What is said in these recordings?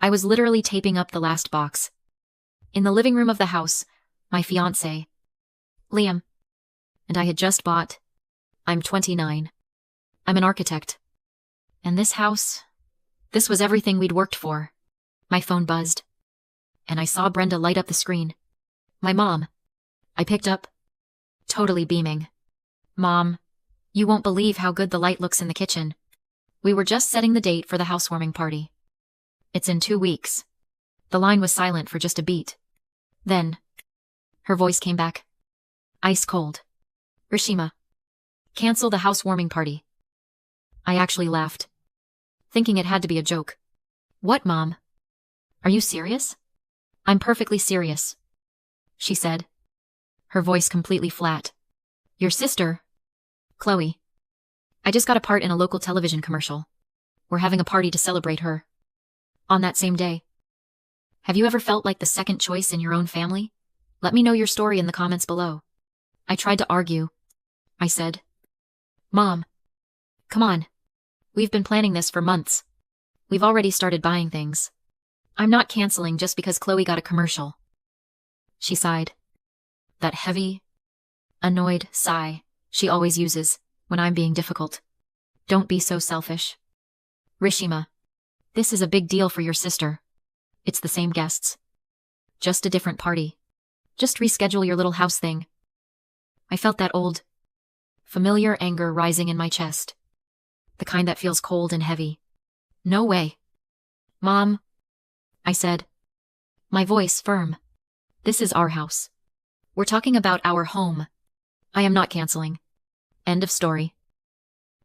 I was literally taping up the last box. In the living room of the house, my fiancé, Liam, and I had just bought. I'm 29. I'm an architect. And this house, this was everything we'd worked for. My phone buzzed. And I saw Brenda light up the screen. My mom. I picked up, totally beaming. Mom, you won't believe how good the light looks in the kitchen. We were just setting the date for the housewarming party. It's in 2 weeks. The line was silent for just a beat. Then, her voice came back. Ice cold. Rashima. Cancel the housewarming party. I actually laughed, thinking it had to be a joke. What, Mom? Are you serious? I'm perfectly serious, she said, her voice completely flat. Your sister, Chloe. I just got a part in a local television commercial. We're having a party to celebrate her. On that same day. Have you ever felt like the second choice in your own family? Let me know your story in the comments below. I tried to argue. I said, Mom, come on. We've been planning this for months. We've already started buying things. I'm not canceling just because Chloe got a commercial. She sighed. That heavy, annoyed sigh she always uses when I'm being difficult. Don't be so selfish. Rashima, this is a big deal for your sister. It's the same guests. Just a different party. Just reschedule your little house thing. I felt that old, familiar anger rising in my chest. The kind that feels cold and heavy. No way. Mom, I said, my voice firm. This is our house. We're talking about our home. I am not canceling. End of story.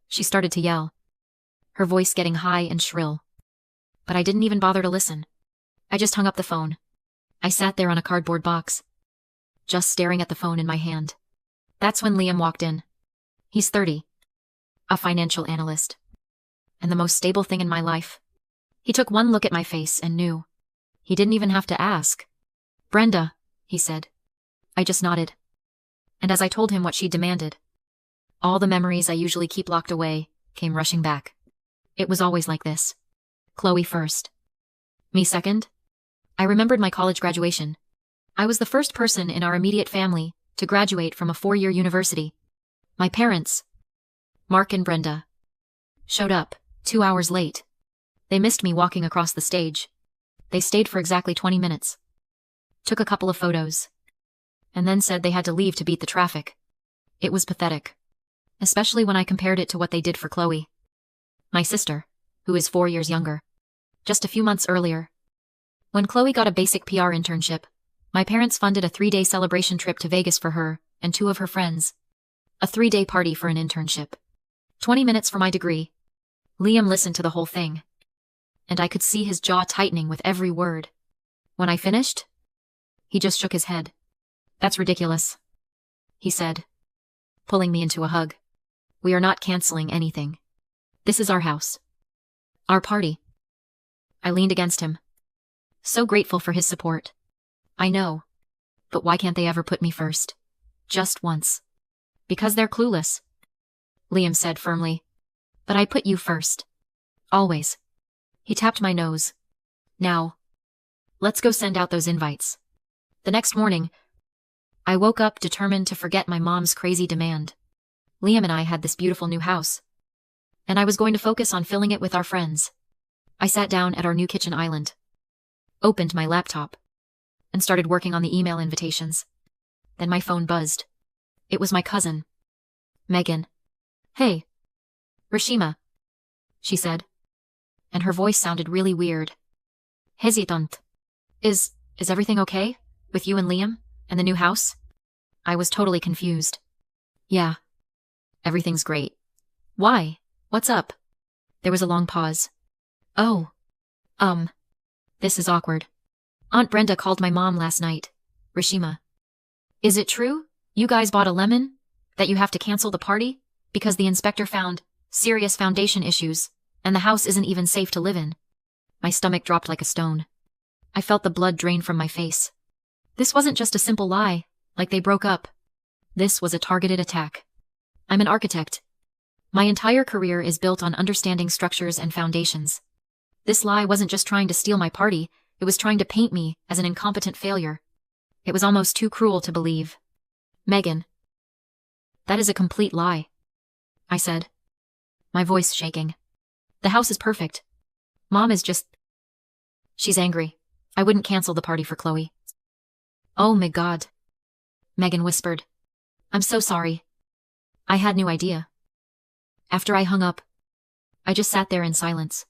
She started to yell, her voice getting high and shrill. But I didn't even bother to listen. I just hung up the phone. I sat there on a cardboard box, just staring at the phone in my hand. That's when Liam walked in. He's 30. A financial analyst. And the most stable thing in my life. He took one look at my face and knew. He didn't even have to ask. Brenda, he said. I just nodded. And as I told him what she demanded, all the memories I usually keep locked away came rushing back. It was always like this. Chloe first. Me second. I remembered my college graduation. I was the first person in our immediate family to graduate from a 4-year university. My parents, Mark and Brenda, showed up 2 hours late. They missed me walking across the stage. They stayed for exactly 20 minutes. Took a couple of photos. And then said they had to leave to beat the traffic. It was pathetic. Especially when I compared it to what they did for Chloe, my sister, who is 4 years younger. Just a few months earlier, when Chloe got a basic PR internship, my parents funded a 3-day celebration trip to Vegas for her and 2 of her friends. A 3-day party for an internship. 20 minutes for my degree. Liam listened to the whole thing. And I could see his jaw tightening with every word. When I finished, he just shook his head. That's ridiculous, he said, pulling me into a hug. We are not canceling anything. This is our house. Our party. I leaned against him. So grateful for his support. I know. But why can't they ever put me first? Just once. Because they're clueless, Liam said firmly. But I put you first. Always. He tapped my nose. Now, let's go send out those invites. The next morning, I woke up determined to forget my mom's crazy demand. Liam and I had this beautiful new house, and I was going to focus on filling it with our friends. I sat down at our new kitchen island, opened my laptop, and started working on the email invitations. Then my phone buzzed. It was my cousin, Megan. Hey, Rashima, she said, and her voice sounded really weird. Hesitant. Is everything okay with you and Liam and the new house? I was totally confused. Yeah. Everything's great. Why? What's up? There was a long pause. Oh. This is awkward. Aunt Brenda called my mom last night. Rashima. Is it true? You guys bought a lemon? That you have to cancel the party? Because the inspector found serious foundation issues, and the house isn't even safe to live in. My stomach dropped like a stone. I felt the blood drain from my face. This wasn't just a simple lie, like they broke up. This was a targeted attack. I'm an architect. My entire career is built on understanding structures and foundations. This lie wasn't just trying to steal my party, it was trying to paint me as an incompetent failure. It was almost too cruel to believe. Megan. That is a complete lie, I said, my voice shaking. The house is perfect. Mom is just... She's angry. I wouldn't cancel the party for Chloe. Oh my God, Megan whispered. I'm so sorry. I had no idea. After I hung up, I just sat there in silence.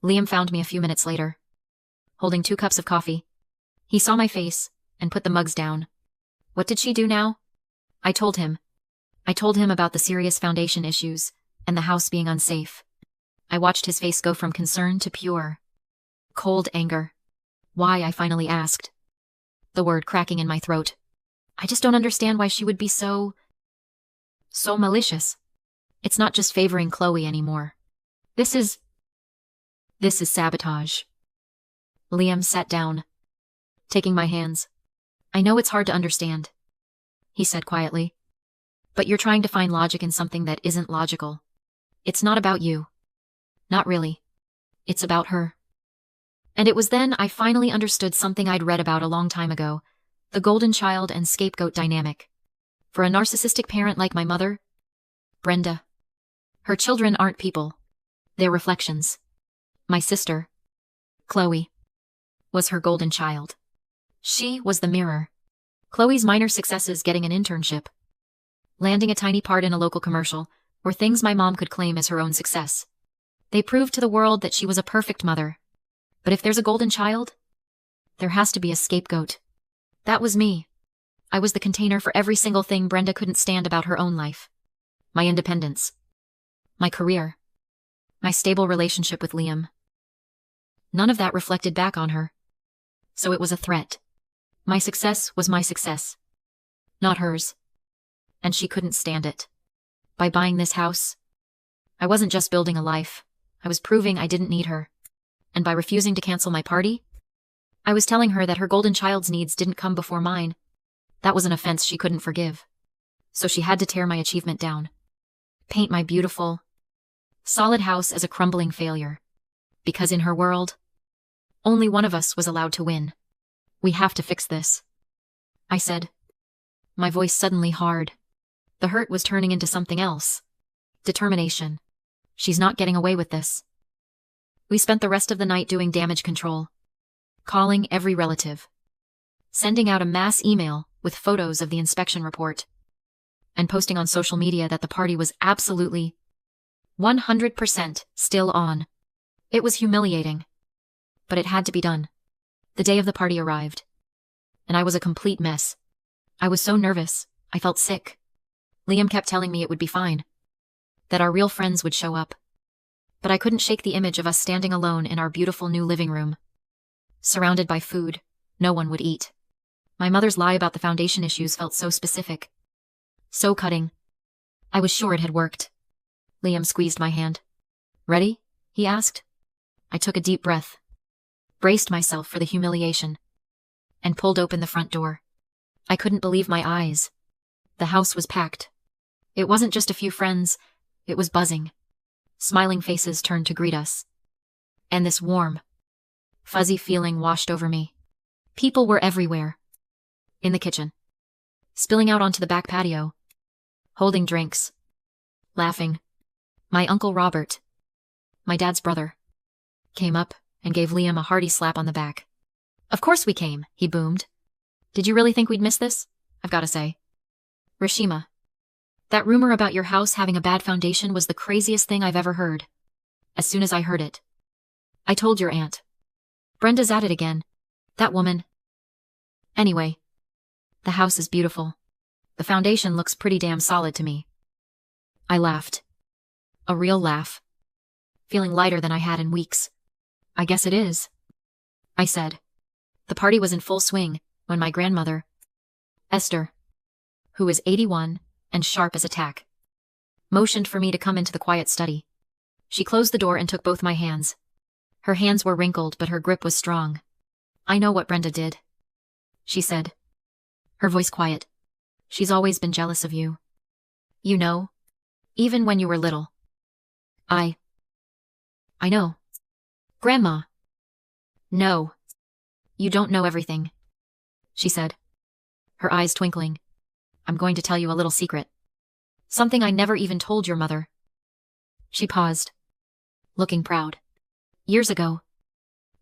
Liam found me a few minutes later, holding 2 cups of coffee. He saw my face and put the mugs down. What did she do now? I told him. I told him about the serious foundation issues and the house being unsafe. I watched his face go from concern to pure, cold anger. Why, I finally asked, the word cracking in my throat. I just don't understand why she would be so malicious. It's not just favoring Chloe anymore. This is sabotage. Liam sat down, taking my hands. I know it's hard to understand, he said quietly. But you're trying to find logic in something that isn't logical. It's not about you. Not really. It's about her. And it was then I finally understood something I'd read about a long time ago, the golden child and scapegoat dynamic. For a narcissistic parent like my mother, Brenda, her children aren't people. They're reflections. My sister, Chloe, was her golden child. She was the mirror. Chloe's minor successes, getting an internship, landing a tiny part in a local commercial, were things my mom could claim as her own success. They proved to the world that she was a perfect mother. But if there's a golden child, there has to be a scapegoat. That was me. I was the container for every single thing Brenda couldn't stand about her own life. My independence, my career, my stable relationship with Liam. None of that reflected back on her. So it was a threat. My success was my success, not hers. And she couldn't stand it. By buying this house, I wasn't just building a life, I was proving I didn't need her. And by refusing to cancel my party, I was telling her that her golden child's needs didn't come before mine. That was an offense she couldn't forgive. So she had to tear my achievement down. Paint my beautiful, solid house as a crumbling failure. Because in her world, only one of us was allowed to win. We have to fix this, I said, my voice suddenly hard. The hurt was turning into something else. Determination. She's not getting away with this. We spent the rest of the night doing damage control, calling every relative, sending out a mass email with photos of the inspection report, and posting on social media that the party was absolutely 100% still on. It was humiliating, but it had to be done. The day of the party arrived, and I was a complete mess. I was so nervous, I felt sick. Liam kept telling me it would be fine, that our real friends would show up. But I couldn't shake the image of us standing alone in our beautiful new living room, surrounded by food no one would eat. My mother's lie about the foundation issues felt so specific, so cutting. I was sure it had worked. Liam squeezed my hand. Ready? He asked. I took a deep breath, braced myself for the humiliation, and pulled open the front door. I couldn't believe my eyes. The house was packed. It wasn't just a few friends, it was buzzing. Smiling faces turned to greet us. And this warm, fuzzy feeling washed over me. People were everywhere. In the kitchen, spilling out onto the back patio, holding drinks, laughing. My Uncle Robert, my dad's brother, came up and gave Liam a hearty slap on the back. Of course we came, he boomed. Did you really think we'd miss this? I've got to say. Rashima, that rumor about your house having a bad foundation was the craziest thing I've ever heard. As soon as I heard it, I told your aunt. Brenda's at it again. That woman. Anyway, the house is beautiful. The foundation looks pretty damn solid to me. I laughed. A real laugh. Feeling lighter than I had in weeks. I guess it is, I said. The party was in full swing when my grandmother, Esther, who is 81 and sharp as a tack, motioned for me to come into the quiet study. She closed the door and took both my hands. Her hands were wrinkled, but her grip was strong. I know what Brenda did, she said, her voice quiet. She's always been jealous of you. You know, even when you were little. I know, Grandma. No. You don't know everything, she said, her eyes twinkling. I'm going to tell you a little secret. Something I never even told your mother. She paused, looking proud. Years ago,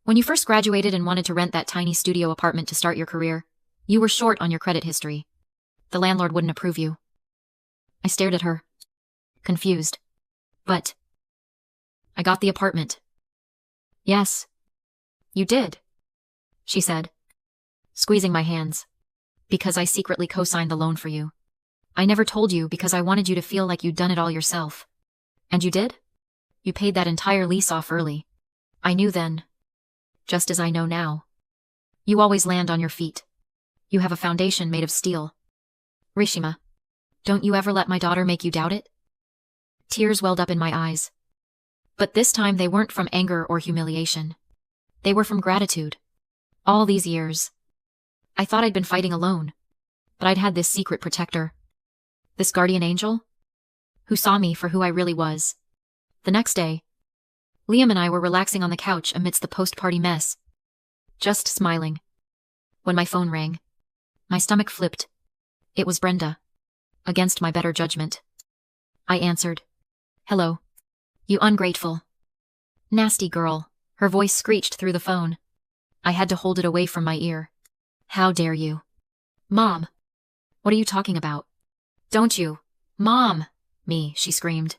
when you first graduated and wanted to rent that tiny studio apartment to start your career, you were short on your credit history. The landlord wouldn't approve you. I stared at her, confused. But I got the apartment. Yes, you did, she said, squeezing my hands. Because I secretly co-signed the loan for you. I never told you because I wanted you to feel like you'd done it all yourself. And you did? You paid that entire lease off early. I knew then, just as I know now. You always land on your feet. You have a foundation made of steel. Rashima, don't you ever let my daughter make you doubt it? Tears welled up in my eyes. But this time they weren't from anger or humiliation. They were from gratitude. All these years, I thought I'd been fighting alone, but I'd had this secret protector. This guardian angel, who saw me for who I really was. The next day, Liam and I were relaxing on the couch amidst the post-party mess, just smiling. When my phone rang, my stomach flipped. It was Brenda. Against my better judgment, I answered. Hello. You ungrateful. Nasty girl, her voice screeched through the phone. I had to hold it away from my ear. How dare you? Mom. What are you talking about? Don't you? Mom! Me, she screamed.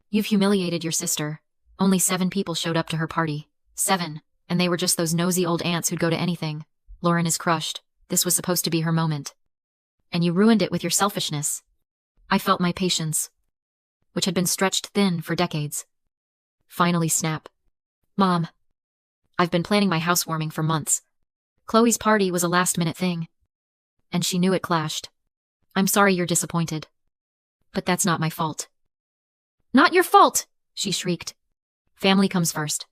You've humiliated your sister. Only 7 people showed up to her party. 7. And they were just those nosy old aunts who'd go to anything. Lauren is crushed. This was supposed to be her moment. And you ruined it with your selfishness. I felt my patience, which had been stretched thin for decades, finally snap. Mom. I've been planning my housewarming for months. Chloe's party was a last-minute thing. And she knew it clashed. I'm sorry you're disappointed. But that's not my fault. Not your fault, she shrieked. Family comes first.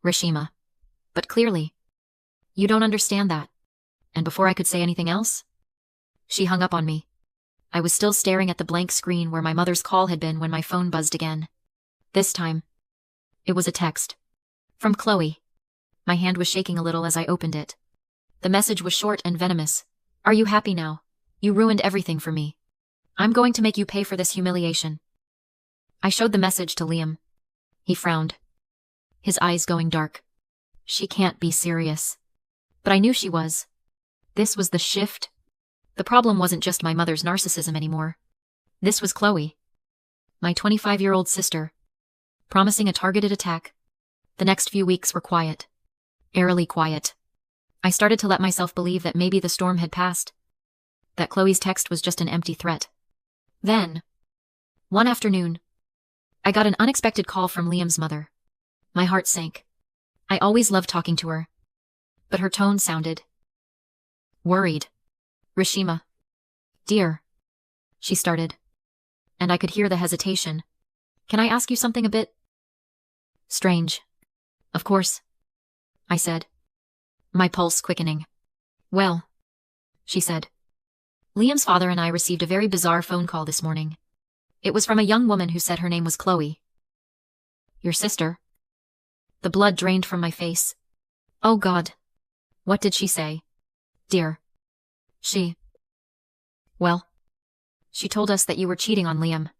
Rashima. But clearly, you don't understand that. And before I could say anything else, she hung up on me. I was still staring at the blank screen where my mother's call had been when my phone buzzed again. This time, it was a text. From Chloe. My hand was shaking a little as I opened it. The message was short and venomous. Are you happy now? You ruined everything for me. I'm going to make you pay for this humiliation. I showed the message to Liam. He frowned, his eyes going dark. She can't be serious. But I knew she was. This was the shift. The problem wasn't just my mother's narcissism anymore. This was Chloe, my 25-year-old sister, promising a targeted attack. The next few weeks were quiet. Eerily quiet. I started to let myself believe that maybe the storm had passed. That Chloe's text was just an empty threat. Then, one afternoon, I got an unexpected call from Liam's mother. My heart sank. I always loved talking to her. But her tone sounded worried. Rashima. Dear. She started. And I could hear the hesitation. Can I ask you something a bit strange? Of course, I said, my pulse quickening. Well, she said. Liam's father and I received a very bizarre phone call this morning. It was from a young woman who said her name was Chloe. Your sister? The blood drained from my face. Oh God. What did she say? Dear. Well, she told us that you were cheating on Liam,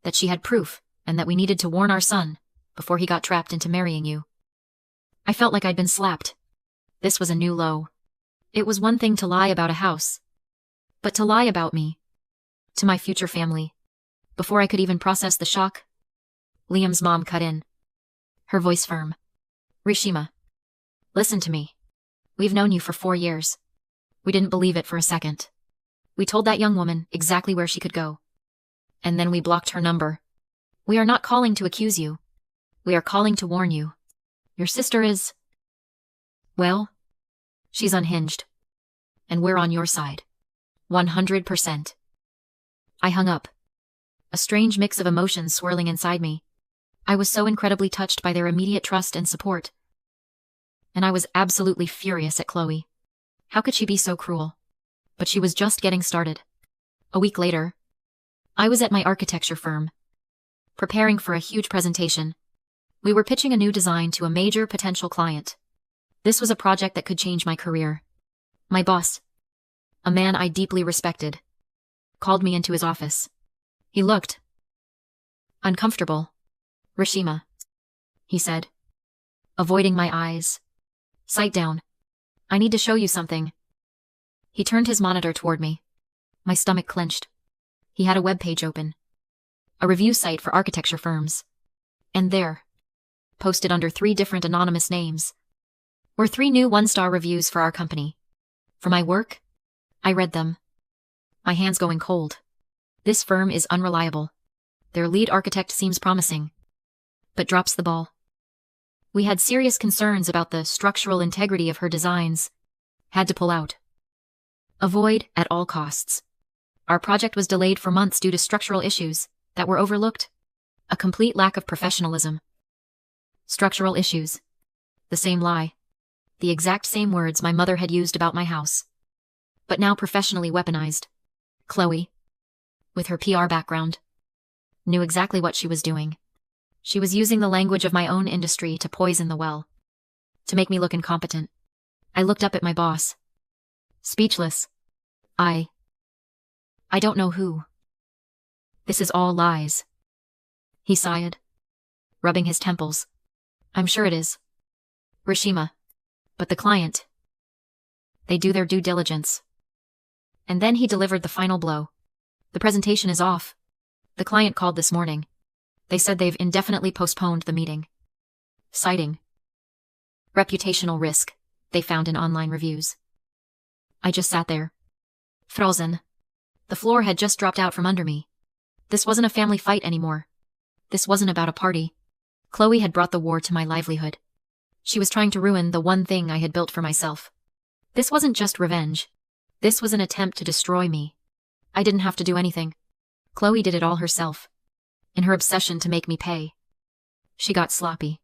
that she had proof, and that we needed to warn our son before he got trapped into marrying you. I felt like I'd been slapped. This was a new low. It was one thing to lie about a house, but to lie about me, to my future family. Before I could even process the shock, Liam's mom cut in, her voice firm. Rashima, listen to me. We've known you for 4 years. We didn't believe it for a second. We told that young woman exactly where she could go. And then we blocked her number. We are not calling to accuse you. We are calling to warn you. Your sister is... well, she's unhinged. And we're on your side. 100%. I hung up. A strange mix of emotions swirling inside me. I was so incredibly touched by their immediate trust and support. And I was absolutely furious at Chloe. How could she be so cruel? But she was just getting started. A week later, I was at my architecture firm, preparing for a huge presentation. We were pitching a new design to a major potential client. This was a project that could change my career. My boss, a man I deeply respected, called me into his office. He looked uncomfortable. Rashima, he said, avoiding my eyes. Sit down. I need to show you something. He turned his monitor toward me. My stomach clenched. He had a web page open. A review site for architecture firms. And there, posted under 3 different anonymous names, were 3 new 1-star reviews for our company. For my work, I read them, my hands going cold. This firm is unreliable. Their lead architect seems promising, but drops the ball. We had serious concerns about the structural integrity of her designs. Had to pull out. Avoid at all costs. Our project was delayed for months due to structural issues that were overlooked. A complete lack of professionalism. Structural issues. The same lie. The exact same words my mother had used about my house. But now professionally weaponized. Chloe, with her PR background, knew exactly what she was doing. She was using the language of my own industry to poison the well. To make me look incompetent. I looked up at my boss. Speechless. I don't know who. This is all lies. He sighed, rubbing his temples. I'm sure it is. Rashima. But the client. They do their due diligence. And then he delivered the final blow. The presentation is off. The client called this morning. They said they've indefinitely postponed the meeting. Citing reputational risk they found in online reviews. I just sat there. Frozen. The floor had just dropped out from under me. This wasn't a family fight anymore. This wasn't about a party. Chloe had brought the war to my livelihood. She was trying to ruin the one thing I had built for myself. This wasn't just revenge. This was an attempt to destroy me. I didn't have to do anything. Chloe did it all herself. In her obsession to make me pay. She got sloppy.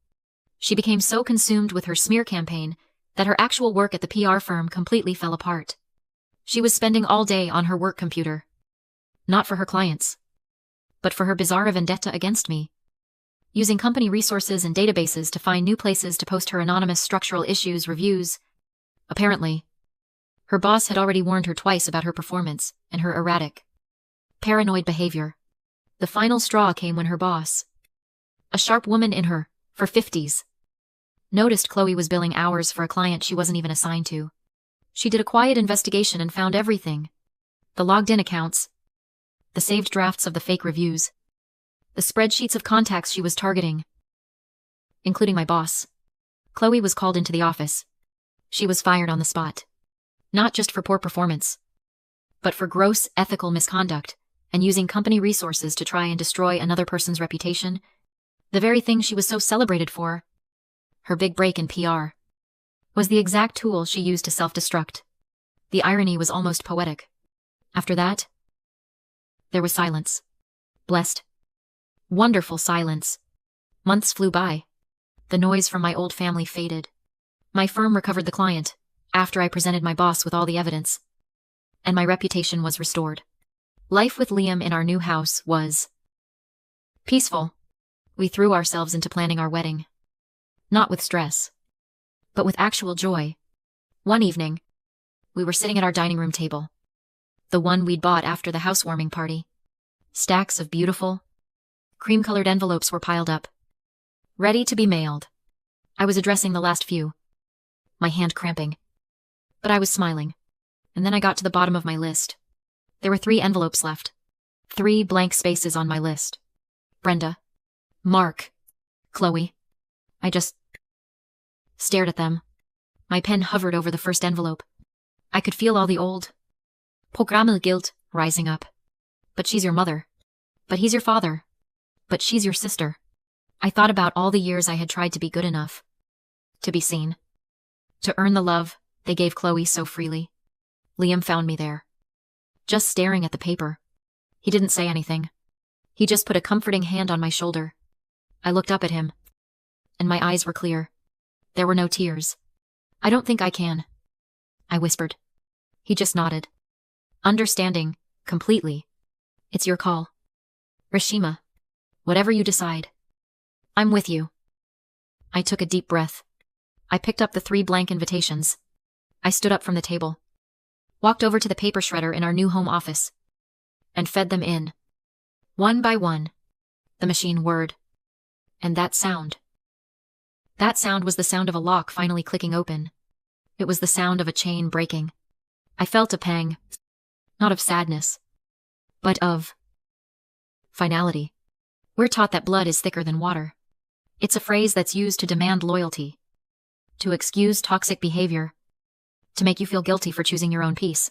She became so consumed with her smear campaign that her actual work at the PR firm completely fell apart. She was spending all day on her work computer. Not for her clients, but for her bizarre vendetta against me. Using company resources and databases to find new places to post her anonymous structural issues reviews. Apparently, her boss had already warned her twice about her performance and her erratic, paranoid behavior. The final straw came when her boss, a sharp woman in her 50s, noticed Chloe was billing hours for a client she wasn't even assigned to. She did a quiet investigation and found everything. The logged-in accounts, the saved drafts of the fake reviews, the spreadsheets of contacts she was targeting, including my boss. Chloe was called into the office. She was fired on the spot. Not just for poor performance, but for gross ethical misconduct and using company resources to try and destroy another person's reputation. The very thing she was so celebrated for, her big break in PR, was the exact tool she used to self-destruct. The irony was almost poetic. After that, there was silence. Blessed, wonderful silence. Months flew by. The noise from my old family faded. My firm recovered the client after I presented my boss with all the evidence, and my reputation was restored. Life with Liam in our new house was peaceful. We threw ourselves into planning our wedding. Not with stress, but with actual joy. One evening, we were sitting at our dining room table. The one we'd bought after the housewarming party. Stacks of beautiful, cream-colored envelopes were piled up, ready to be mailed. I was addressing the last few, my hand cramping. But I was smiling. And then I got to the bottom of my list. There were 3 envelopes left. 3 blank spaces on my list. Brenda. Mark. Chloe. I just stared at them. My pen hovered over the first envelope. I could feel all the old programmel guilt rising up. But she's your mother. But he's your father. But she's your sister. I thought about all the years I had tried to be good enough. To be seen. To earn the love they gave Chloe so freely. Liam found me there. Just staring at the paper. He didn't say anything. He just put a comforting hand on my shoulder. I looked up at him, and my eyes were clear. There were no tears. I don't think I can, I whispered. He just nodded. Understanding, completely. It's your call. Rashima. Whatever you decide. I'm with you. I took a deep breath. I picked up the 3 blank invitations. I stood up from the table, walked over to the paper shredder in our new home office, and fed them in. One by one. The machine whirred. And that sound. That sound was the sound of a lock finally clicking open. It was the sound of a chain breaking. I felt a pang. Not of sadness, but of finality. We're taught that blood is thicker than water. It's a phrase that's used to demand loyalty, to excuse toxic behavior, to make you feel guilty for choosing your own peace.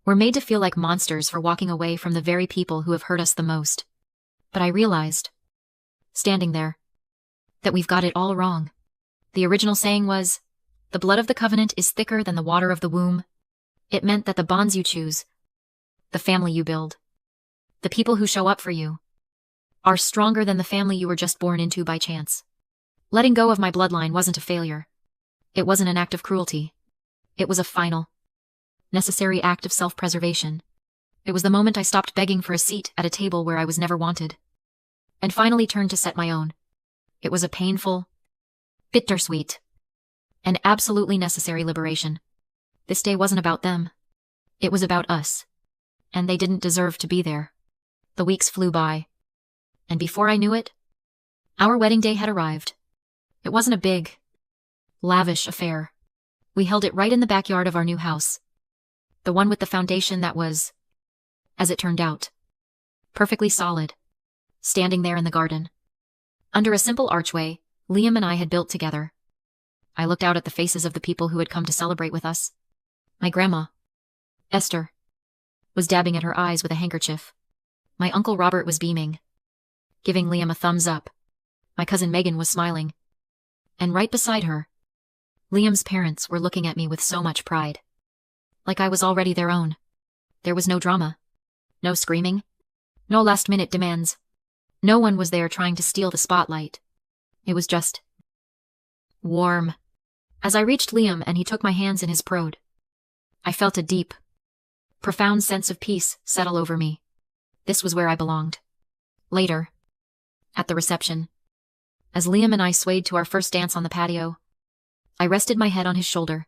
We're made to feel like monsters for walking away from the very people who have hurt us the most. But I realized, standing there, that we've got it all wrong. The original saying was, "The blood of the covenant is thicker than the water of the womb." It meant that the bonds you choose, the family you build, the people who show up for you, are stronger than the family you were just born into by chance. Letting go of my bloodline wasn't a failure. It wasn't an act of cruelty. It was a final, necessary act of self-preservation. It was the moment I stopped begging for a seat at a table where I was never wanted, and finally turned to set my own. It was a painful, bittersweet, and absolutely necessary liberation. This day wasn't about them. It was about us. And they didn't deserve to be there. The weeks flew by. And before I knew it, our wedding day had arrived. It wasn't a big, lavish affair. We held it right in the backyard of our new house. The one with the foundation that was, as it turned out, perfectly solid, standing there in the garden. Under a simple archway, Liam and I had built together. I looked out at the faces of the people who had come to celebrate with us. My grandma, Esther, was dabbing at her eyes with a handkerchief. My Uncle Robert was beaming, giving Liam a thumbs up. My cousin Megan was smiling. And right beside her, Liam's parents were looking at me with so much pride. Like I was already their own. There was no drama. No screaming. No last-minute demands. No one was there trying to steal the spotlight. It was just warm. As I reached Liam and he took my hands in his prode, I felt a deep, profound sense of peace settle over me. This was where I belonged. Later, at the reception, as Liam and I swayed to our first dance on the patio, I rested my head on his shoulder.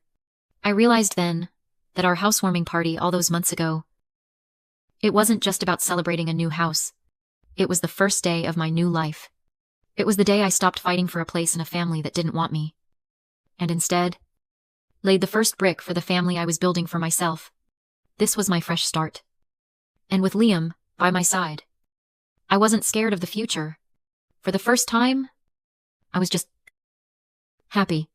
I realized then that our housewarming party all those months ago, it wasn't just about celebrating a new house. It was the first day of my new life. It was the day I stopped fighting for a place in a family that didn't want me, and instead laid the first brick for the family I was building for myself. This was my fresh start. And with Liam by my side, I wasn't scared of the future. For the first time, I was just happy.